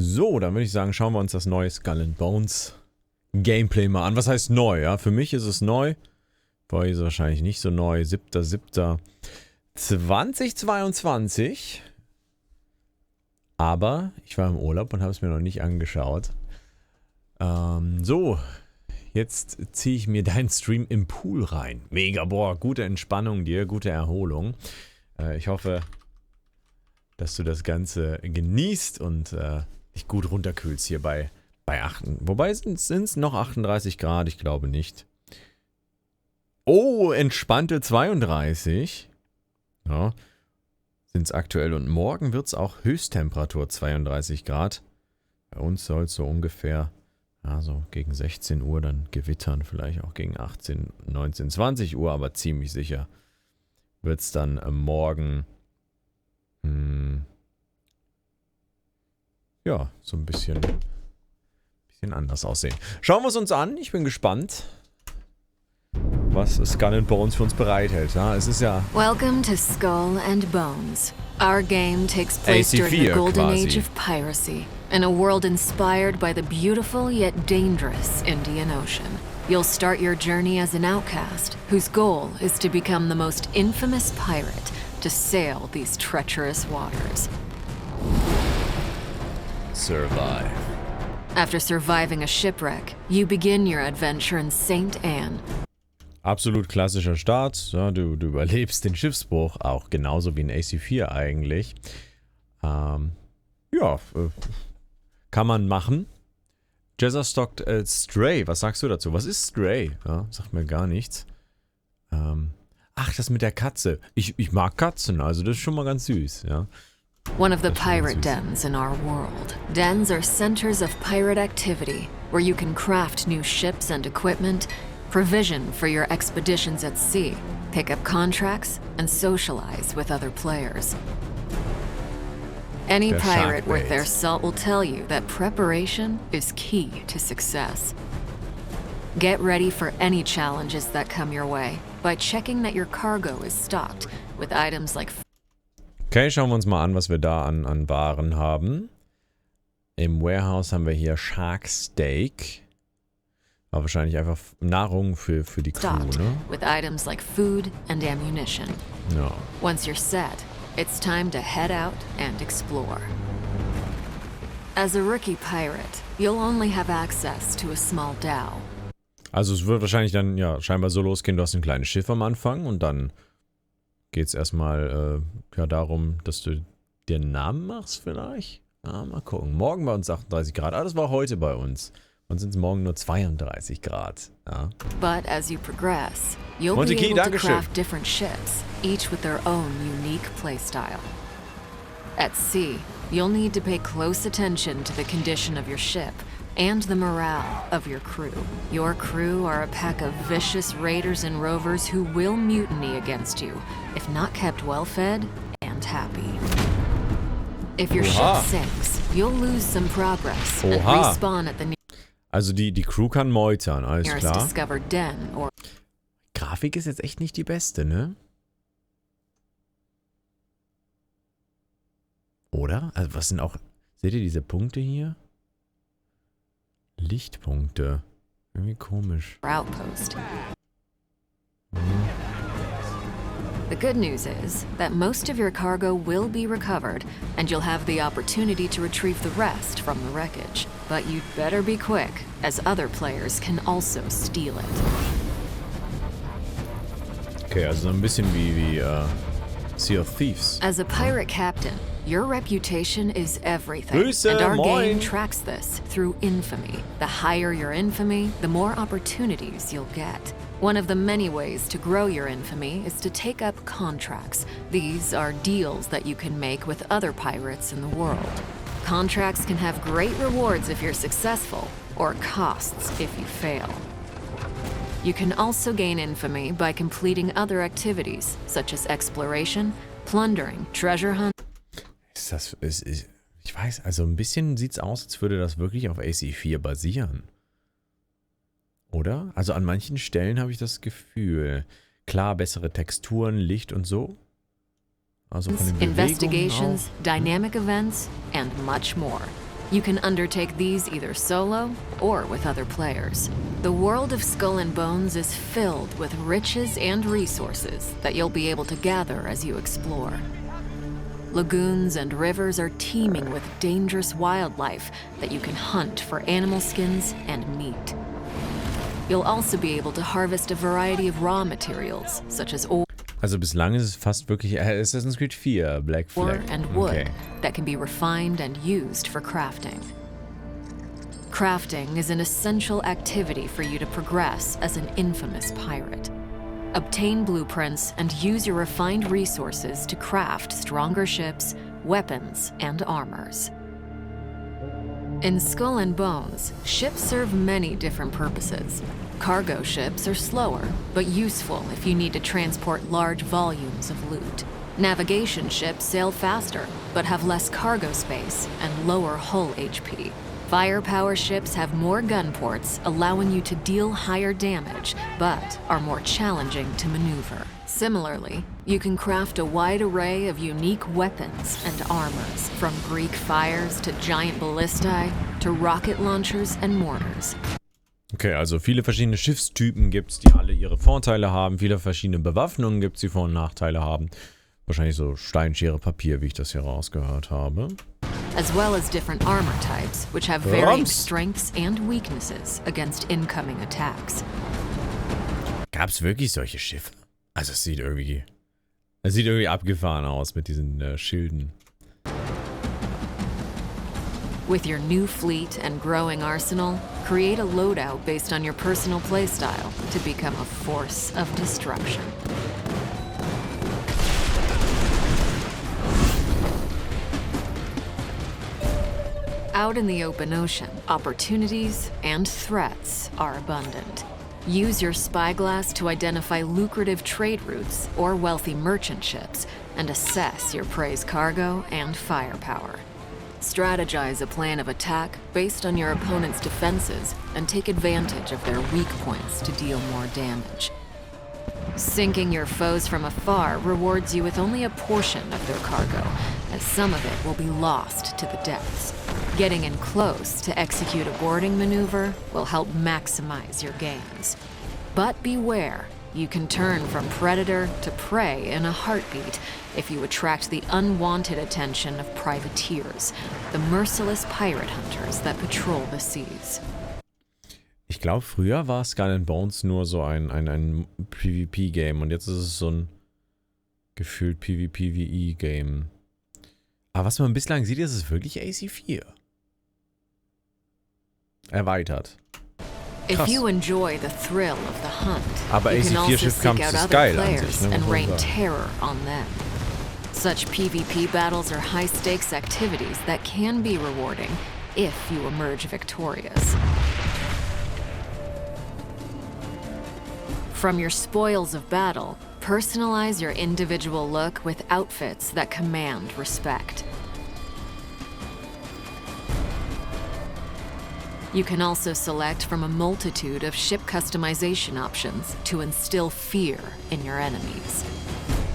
So, dann würde ich sagen, schauen wir uns das neue Skull and Bones Gameplay mal an. Was heißt neu? Ja, für mich ist es neu. Bei euch ist es wahrscheinlich nicht so neu. 7.7.2022. Aber ich war im Urlaub und habe es mir noch nicht angeschaut. So, jetzt ziehe ich mir deinen Stream im Pool rein. Mega, boah, gute Entspannung dir, gute Erholung. Ich hoffe, dass du das Ganze genießt und dich gut runterkühlst hier bei 8. Wobei sind es noch 38 Grad, ich glaube nicht. Oh, entspannte 32. Ja, sind es aktuell und morgen wird es auch Höchsttemperatur 32 Grad. Bei uns soll es so ungefähr, so gegen 16 Uhr dann gewittern, vielleicht auch gegen 18, 19, 20 Uhr, aber ziemlich sicher wird es dann morgen ja, so ein bisschen anders aussehen. Schauen wir es uns an. Ich bin gespannt, was Skull and Bones für uns bereithält. Ja, es ist ja... Welcome to Skull and Bones. Our game takes place during the golden age of piracy, in a world inspired by the beautiful yet dangerous Indian Ocean. You'll start your journey as an outcast, whose goal is to become the most infamous pirate to sail these treacherous waters. Survive. After surviving a shipwreck, you begin your adventure in St. Anne. Absolut klassischer Start. Ja, du überlebst den Schiffsbruch, auch genauso wie in AC4 eigentlich. Kann man machen. Jezza stockt Stray. Was sagst du dazu? Was ist Stray? Ja, sagt mir gar nichts. Ach, das mit der Katze. Ich mag Katzen, also das ist schon mal ganz süß, ja. One of the pirate dens in our world. Dens are centers of pirate activity, where you can craft new ships and equipment, provision for your expeditions at sea, pick up contracts, and socialize with other players. Any pirate worth their salt will tell you that preparation is key to success. Get ready for any challenges that come your way by checking that your cargo is stocked with items like... Okay, schauen wir uns mal an, was wir da an Waren haben. Im Warehouse haben wir hier Shark Steak. Aber wahrscheinlich einfach Nahrung für die Crew, ne? With items like food and ammunition. No. Once you're set, it's time to head out and explore. As a rookie pirate, you'll only have access to a small dhow. Also es wird wahrscheinlich dann ja scheinbar so losgehen, du hast ein kleines Schiff am Anfang und dann geht es erstmal darum, dass du dir einen Namen machst vielleicht. Mal gucken. Morgen bei uns 38 Grad. Das war heute bei uns. Und sind es morgen nur 32 Grad. Ja. But as you progress, you'll be able to craft different ships, each with their own unique playstyle. At sea, you'll need to pay close attention to the condition of your ship and the morale of your crew. Your crew are a pack of vicious raiders and rovers who will mutiny against you, if not kept well-fed and happy. If your ship sinks, you'll lose some progress and respawn at the Also die Crew kann meutern, alles klar. Discovered den or Grafik ist jetzt echt nicht die beste, ne? Oder? Also was sind auch... Seht ihr diese Punkte hier? Lichtpunkte. Irgendwie komisch. Outpost. The good news is that most of your cargo will be recovered, and you'll have the opportunity to retrieve the rest from the wreckage. But you'd better be quick, as other players can also steal it. Okay, also so ein bisschen wie Sea of Thieves. As a pirate captain, your reputation is everything, Böhse, and our moin. game tracks this through infamy. The higher your infamy, the more opportunities you'll get. One of the many ways to grow your infamy is to take up contracts. These are deals that you can make with other pirates in the world. Contracts can have great rewards if you're successful, or costs if you fail. You can also gain infamy by completing other activities, such as exploration, plundering, treasure hunt. Ich weiß, also ein bisschen sieht's aus, als würde das wirklich auf AC4 basieren. Oder? Also an manchen Stellen habe ich das Gefühl. Klar, bessere Texturen, Licht und so. Also von den Bewegungen Investigations, auch. dynamic events, and much more. You can undertake these either solo or with other players. The world of Skull and Bones is filled with riches and resources that you'll be able to gather as you explore. Lagoons and rivers are teeming with dangerous wildlife that you can hunt for animal skins and meat. You'll also be able to harvest a variety of raw materials, such as ore Also bislang ist es fast wirklich Assassin's Creed 4, Black Flag. and wood that can be refined and used for crafting. Crafting is an essential activity for you to progress as an infamous pirate. Obtain blueprints and use your refined resources to craft stronger ships, weapons, and armors. In Skull and Bones, ships serve many different purposes. Cargo ships are slower, but useful if you need to transport large volumes of loot. Navigation ships sail faster, but have less cargo space and lower hull HP. Firepower ships have more gun ports, allowing you to deal higher damage, but are more challenging to maneuver. Similarly, you can craft a wide array of unique weapons and armors, from Greek fires to giant ballistae to rocket launchers and mortars. Okay, also viele verschiedene Schiffstypen gibt es, die alle ihre Vorteile haben. Viele verschiedene Bewaffnungen gibt es, die Vor- und Nachteile haben. Wahrscheinlich so Stein, Schere, Papier, wie ich das hier rausgehört habe. As well as different armor types, which have varying strengths and weaknesses against incoming attacks. Gab es wirklich solche Schiffe? Also es sieht irgendwie abgefahren aus mit diesen Schilden. With your new fleet and growing arsenal, create a loadout based on your personal playstyle to become a force of destruction. Out in the open ocean, opportunities and threats are abundant. Use your spyglass to identify lucrative trade routes or wealthy merchant ships and assess your prey's cargo and firepower. Strategize a plan of attack based on your opponent's defenses and take advantage of their weak points to deal more damage. Sinking your foes from afar rewards you with only a portion of their cargo, as some of it will be lost to the depths. Getting in close to execute a boarding maneuver will help maximize your gains. But beware, you can turn from predator to prey in a heartbeat if you attract the unwanted attention of privateers, the merciless pirate hunters that patrol the seas. Ich glaube, früher war Skull and Bones nur so ein PvP-Game und jetzt ist es so ein gefühlt PvPvE-Game. Aber was man bislang sieht, ist es wirklich AC4. Erweitert. If you enjoy the thrill of the hunt, aber you can also AC4-Schiffkampf seek out ist other geil an players sich, ne, and muss man rain sagen. terror on them. Such PvP battles are high-stakes activities that can be rewarding if you emerge victorious. From your spoils of battle, personalize your individual look with outfits that command respect. You can also select from a multitude of ship customization options to instill fear in your enemies.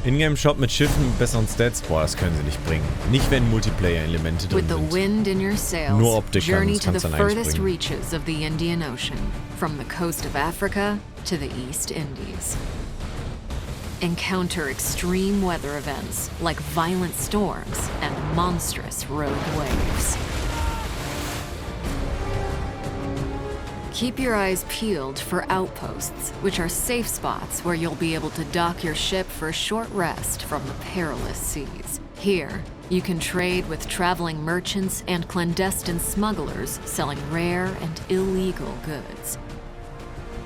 Ingame-Shop mit Schiffen mit besseren Stats, boah, das können sie nicht bringen. Nicht, wenn Multiplayer-Elemente drin With the sind. wind in your sails, Nur Optik journey to the kann's dann eigentlich furthest bringen. reaches of the Indian Ocean, from the coast of Africa to the East Indies. Encounter extreme weather events like violent storms and monstrous rogue waves. Keep your eyes peeled for outposts, which are safe spots where you'll be able to dock your ship for a short rest from the perilous seas. Here, you can trade with traveling merchants and clandestine smugglers selling rare and illegal goods.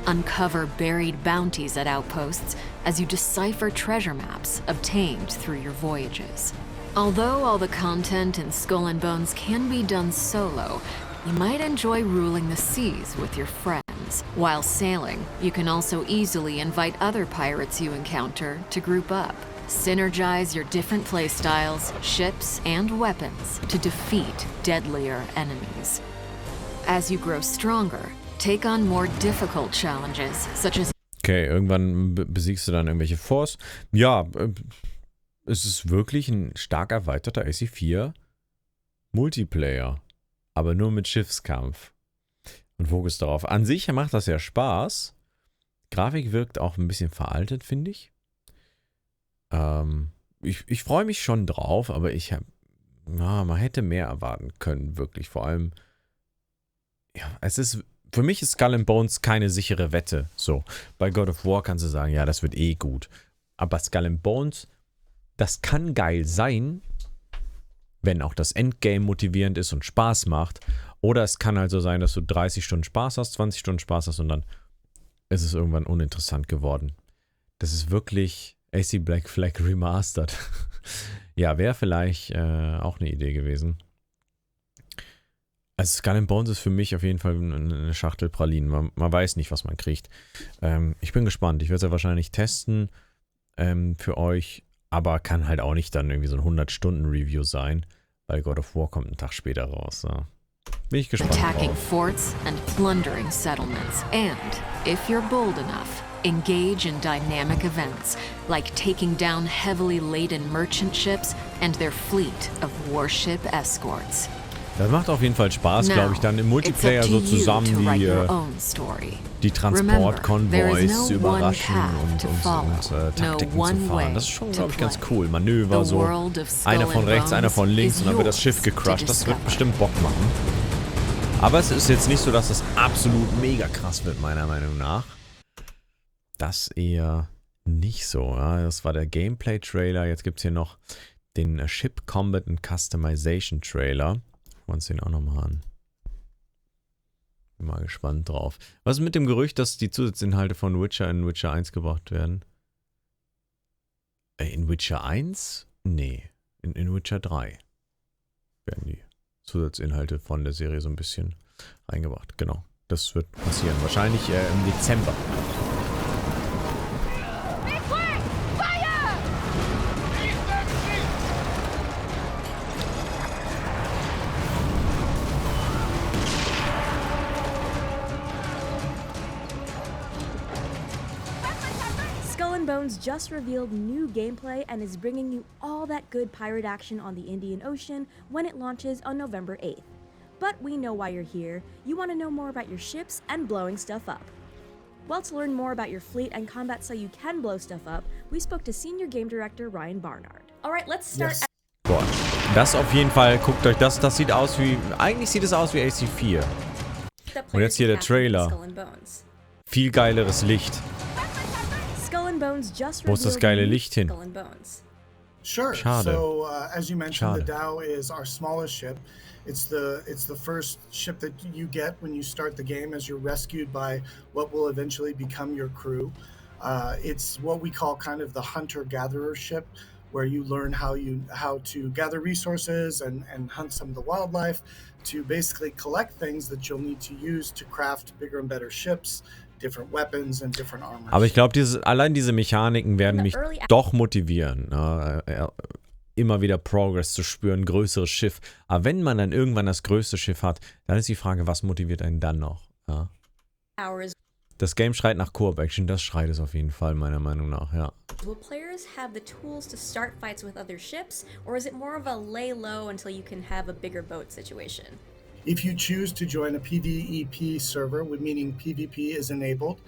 Uncover buried bounties at outposts as you decipher treasure maps obtained through your voyages. Although all the content in Skull and Bones can be done solo, you might enjoy ruling the seas with your friends. While sailing, you can also easily invite other pirates you encounter to group up. Synergize your different playstyles, ships, and weapons to defeat deadlier enemies. As you grow stronger, take on more difficult challenges, such as... Okay, irgendwann besiegst du dann irgendwelche Force. Ja, es ist wirklich ein stark erweiterter AC4 Multiplayer. aber nur mit Schiffskampf. Und Fokus darauf. An sich macht das ja Spaß. Grafik wirkt auch ein bisschen veraltet, finde ich. Ich freue mich schon drauf, aber man hätte mehr erwarten können, wirklich. Vor allem, ja, für mich ist Skull and Bones keine sichere Wette. So, bei God of War kannst du sagen, ja, das wird eh gut. Aber Skull and Bones, das kann geil sein, wenn auch das Endgame motivierend ist und Spaß macht. Oder es kann halt so sein, dass du 30 Stunden Spaß hast, 20 Stunden Spaß hast und dann ist es irgendwann uninteressant geworden. Das ist wirklich AC Black Flag Remastered. Ja, wäre vielleicht auch eine Idee gewesen. Also Skull and Bones ist für mich auf jeden Fall eine Schachtel Pralinen. Man weiß nicht, was man kriegt. Ich bin gespannt. Ich werde es ja wahrscheinlich testen für euch, aber kann halt auch nicht dann irgendwie so ein 100-Stunden-Review sein, weil God of War kommt einen Tag später raus. Ja. Bin ich gespannt Attacking drauf. forts and plundering settlements, and if you're bold enough, engage in dynamic events like taking down heavily laden merchant ships and their fleet of warship escorts. Das macht auf jeden Fall Spaß, glaube ich, dann im Multiplayer so zusammen die Transportkonvois zu überraschen und Taktiken zu fahren. Das ist schon, glaube ich, ganz cool. Manöver so, einer von rechts, einer von links und dann wird das Schiff gecrushed. Das wird bestimmt Bock machen. Aber es ist jetzt nicht so, dass das absolut mega krass wird, meiner Meinung nach. Das eher nicht so. Ja. Das war der Gameplay-Trailer. Jetzt gibt es hier noch den Ship Combat and Customization-Trailer. Wir uns den auch nochmal an. Bin mal gespannt drauf. Was ist mit dem Gerücht, dass die Zusatzinhalte von Witcher in Witcher 1 gebracht werden? In Witcher 1? Nee. In Witcher 3 werden die Zusatzinhalte von der Serie so ein bisschen reingebracht. Genau. Das wird passieren. Wahrscheinlich im Dezember. Bones just revealed new gameplay and is bringing you all that good pirate action on the Indian Ocean when it launches on November 8th. But we know why you're here. You want to know more about your ships and blowing stuff up. Well, to learn more about your fleet and combat so you can blow stuff up, we spoke to Senior Game Director Ryan Barnard. Alright, let's start. Yes. Boah, das auf jeden Fall, guckt euch das sieht aus wie, eigentlich sieht es aus wie AC4. Und jetzt hier der Trailer. Viel geileres Licht. Wo ist das geile Licht hin? Sure. Schade. So, as you mentioned, Schade. the Dhow is our smallest ship. It's the first ship that you get when you start the game as you're rescued by what will eventually become your crew. It's what we call kind of the hunter-gatherer ship, where you learn how to gather resources and hunt some of the wildlife to basically collect things that you'll need to use to craft bigger and better ships. Different weapons and different armors. Aber ich glaube, allein diese Mechaniken werden mich doch motivieren, immer wieder Progress zu spüren, größeres Schiff. Aber wenn man dann irgendwann das größte Schiff hat, dann ist die Frage, was motiviert einen dann noch? Ja? Das Game schreit nach Co-op-Action, das schreit es auf jeden Fall, meiner Meinung nach, ja. Will players have the tools to start fights with other ships, or is it more of a lay low until you can have a bigger boat situation? If you choose to join a PvEP server, meaning PvP is enabled,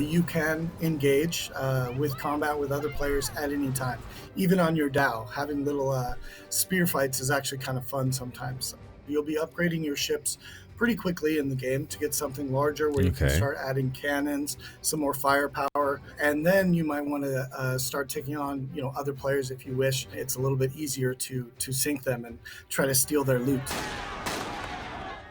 you can engage with combat with other players at any time, even on your Dhow. Having little spear fights is actually kind of fun sometimes. You'll be upgrading your ships pretty quickly in the game to get something larger where you can start adding cannons, some more firepower, and then you might want to start taking on other players if you wish. It's a little bit easier to sink them and try to steal their loot.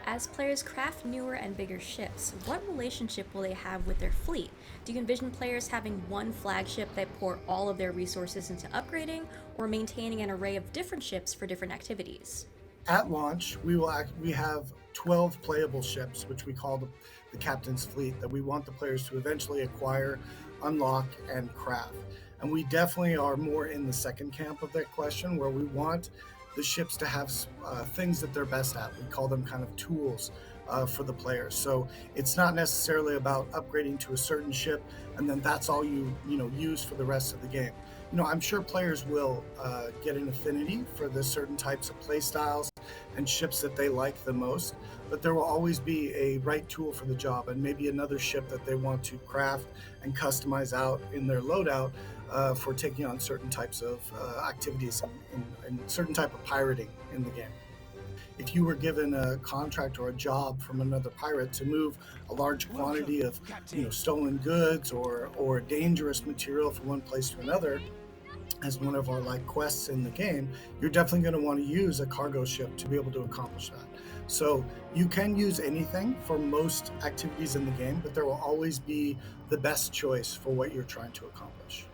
As players craft newer and bigger ships, what relationship will they have with their fleet? Do you envision players having one flagship that pour all of their resources into upgrading, or maintaining an array of different ships for different activities? At launch, we have 12 playable ships, which we call the captain's fleet, that we want the players to eventually acquire, unlock, and craft. And we definitely are more in the second camp of that question, where we want the ships to have things that they're best at. We call them kind of tools for the players. So it's not necessarily about upgrading to a certain ship and then that's all you use for the rest of the game. I'm sure players will get an affinity for the certain types of play styles and ships that they like the most, but there will always be a right tool for the job and maybe another ship that they want to craft and customize out in their loadout for taking on certain types of activities and certain type of pirating in the game. If you were given a contract or a job from another pirate to move a large quantity of stolen goods or dangerous material from one place to another, as one of our quests in the game, you're definitely going to want to use a cargo ship to be able to accomplish that. So you can use anything for most activities in the game, but there will always be the best choice for what you're trying to accomplish.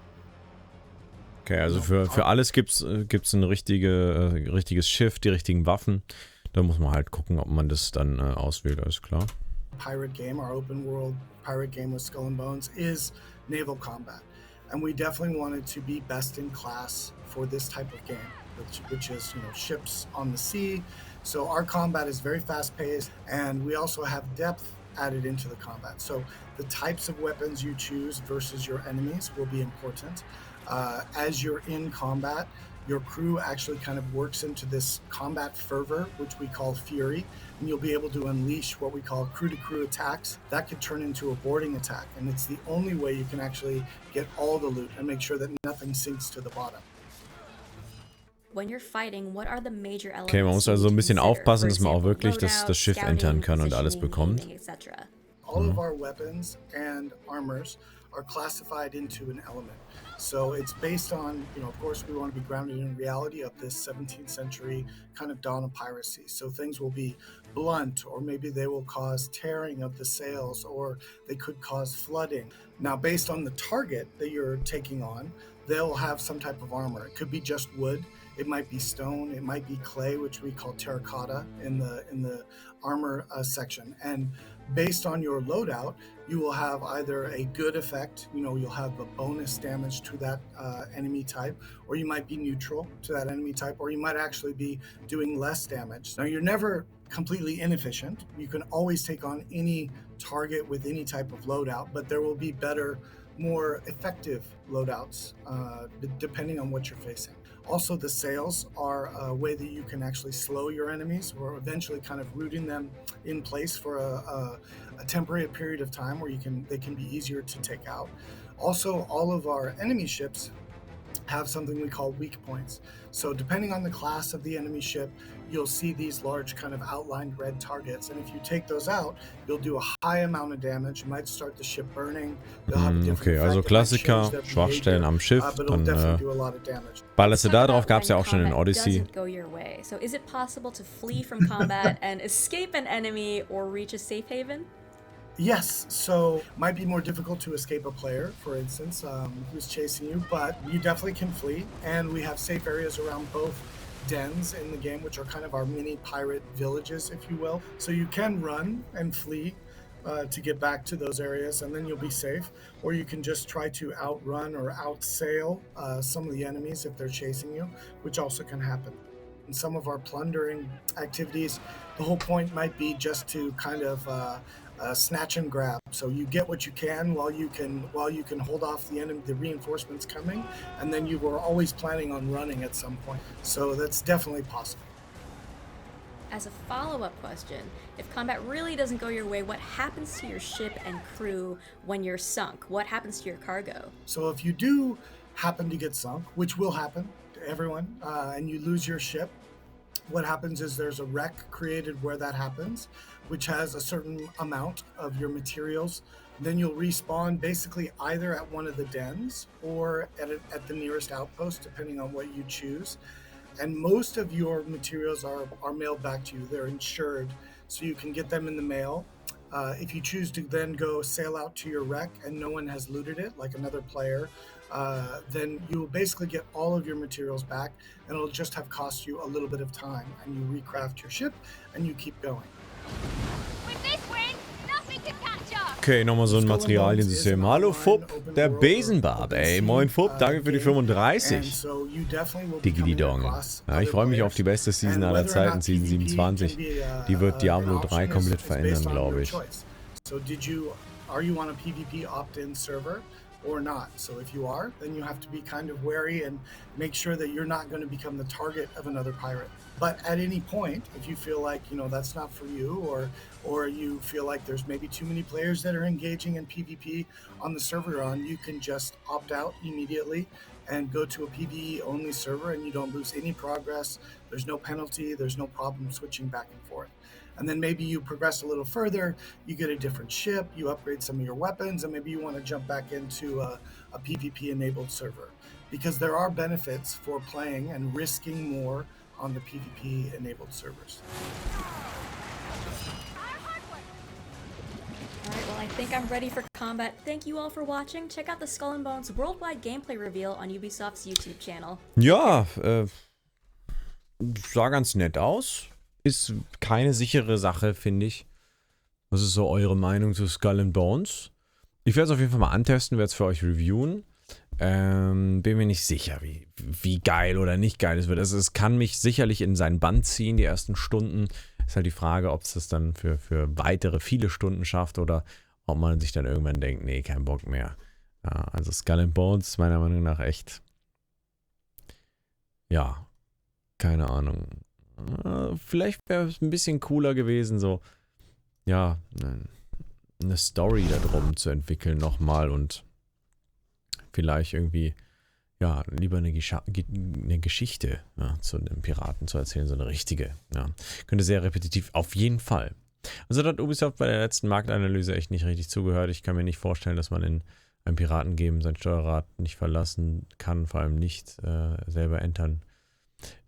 Okay, also für alles gibt's ein richtiges Schiff, die richtigen Waffen. Da muss man halt gucken, ob man das dann auswählt, alles klar. Pirate game, our open world pirate game with Skull and Bones, is Naval Combat. And we definitely wanted to be best in class for this type of game, which is ships on the sea. So our combat is very fast paced, and we also have depth added into the combat. So the types of weapons you choose versus your enemies will be important. As you're in combat, your crew actually kind of works into this combat fervor, which we call fury, and you'll be able to unleash what we call crew-to-crew attacks. That could turn into a boarding attack, and it's the only way you can actually get all the loot and make sure that nothing sinks to the bottom. When you're fighting, what are the major elements? Okay, man muss also ein bisschen aufpassen, dass man auch wirklich das Schiff entern kann und alles bekommt. All of our weapons and armors are classified into an element. So it's based on, of course, we want to be grounded in reality of this 17th century kind of dawn of piracy. So things will be blunt, or maybe they will cause tearing of the sails, or they could cause flooding. Now, based on the target that you're taking on, they'll have some type of armor. It could be just wood. It might be stone. It might be clay, which we call terracotta in the armor section. And based on your loadout, you will have either a good effect, you'll have a bonus damage to that enemy type, or you might be neutral to that enemy type, or you might actually be doing less damage. Now, you're never completely inefficient. You can always take on any target with any type of loadout, but there will be better, more effective loadouts depending on what you're facing. Also, the sails are a way that you can actually slow your enemies, or eventually kind of rooting them in place for a temporary period of time where they can be easier to take out. Also, all of our enemy ships have something we call weak points. So depending on the class of the enemy ship, you'll see these large kind of outlined red targets. And if you take those out, you'll do a high amount of damage. You might start the ship burning. Okay, also Klassiker, Schwachstellen am Schiff, dann ballerst du da drauf, gab's ja auch schon in Odyssey. So is it possible to flee from combat and escape an enemy or reach a safe haven? Yes, so might be more difficult to escape a player, for instance, who's chasing you, but you definitely can flee, and we have safe areas around both dens in the game, which are kind of our mini pirate villages, if you will. So you can run and flee to get back to those areas, and then you'll be safe, or you can just try to outrun or outsail some of the enemies if they're chasing you, which also can happen. In some of our plundering activities, the whole point might be just to kind of snatch and grab. So you get what you can while you can hold off the enemy, the reinforcements coming, and then you were always planning on running at some point. So that's definitely possible. As a follow-up question, if combat really doesn't go your way, what happens to your ship and crew when you're sunk? What happens to your cargo? So if you do happen to get sunk, which will happen to everyone, and you lose your ship, what happens is there's a wreck created where that happens, which has a certain amount of your materials. Then you'll respawn basically either at one of the dens or at the nearest outpost, depending on what you choose. And most of your materials are mailed back to you. They're insured, so you can get them in the mail. If you choose to then go sail out to your wreck and no one has looted it, like another player, then you'll basically get all of your materials back, and it'll just have cost you a little bit of time, and you recraft your ship and you keep going. Okay, nochmal so ein Materialiensystem. Hallo Fupp, der Besenbarb, ey. Moin Fupp, danke für die 35. Digididong. Ja, ich freue mich auf die beste Season aller Zeiten, Season 27. Die wird Diablo 3 komplett verändern, glaube ich. So are you on a PvP opt-in server? or not. So if you are, then you have to be kind of wary and make sure that you're not going to become the target of another pirate. But at any point, if you feel like, that's not for you, or you feel like there's maybe too many players that are engaging in PvP on the server you're on, you can just opt out immediately and go to a PvE only server, and you don't lose any progress. There's no penalty. There's no problem switching back and forth. And then maybe you progress a little further, you get a different ship, you upgrade some of your weapons, and maybe you want to jump back into a PvP-enabled server. Because there are benefits for playing and risking more on the PvP-enabled servers. Alright, well I think I'm ready for combat. Thank you all for watching. Check out the Skull and Bones worldwide gameplay reveal on Ubisoft's YouTube channel. Ja, sah ganz nett aus. Ist keine sichere Sache, finde ich. Was ist so eure Meinung zu Skull and Bones? Ich werde es auf jeden Fall mal antesten, werde es für euch reviewen. Bin mir nicht sicher, wie geil oder nicht geil es wird. Also es kann mich sicherlich in seinen Bann ziehen, die ersten Stunden. Ist halt die Frage, ob es das dann für weitere viele Stunden schafft oder ob man sich dann irgendwann denkt, nee, kein Bock mehr. Ja, also Skull and Bones ist meiner Meinung nach echt, ja, keine Ahnung. Vielleicht wäre es ein bisschen cooler gewesen, so, ja, eine Story da drum zu entwickeln nochmal und vielleicht irgendwie, ja, lieber eine Geschichte, ja, zu einem Piraten zu erzählen, so eine richtige, ja. Könnte sehr repetitiv, auf jeden Fall. Also hat Ubisoft bei der letzten Marktanalyse echt nicht richtig zugehört. Ich kann mir nicht vorstellen, dass man in einem Piratengame sein Steuerrad nicht verlassen kann, vor allem nicht selber entern.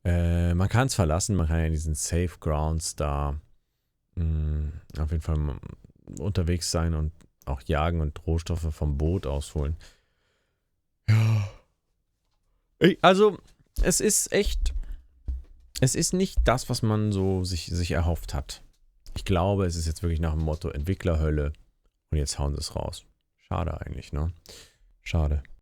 Man kann es verlassen, man kann ja in diesen Safe Grounds da auf jeden Fall unterwegs sein und auch jagen und Rohstoffe vom Boot ausholen. Ja. Also, es ist echt, es ist nicht das, was man so sich erhofft hat. Ich glaube, es ist jetzt wirklich nach dem Motto Entwicklerhölle und jetzt hauen sie es raus. Schade eigentlich, ne? Schade.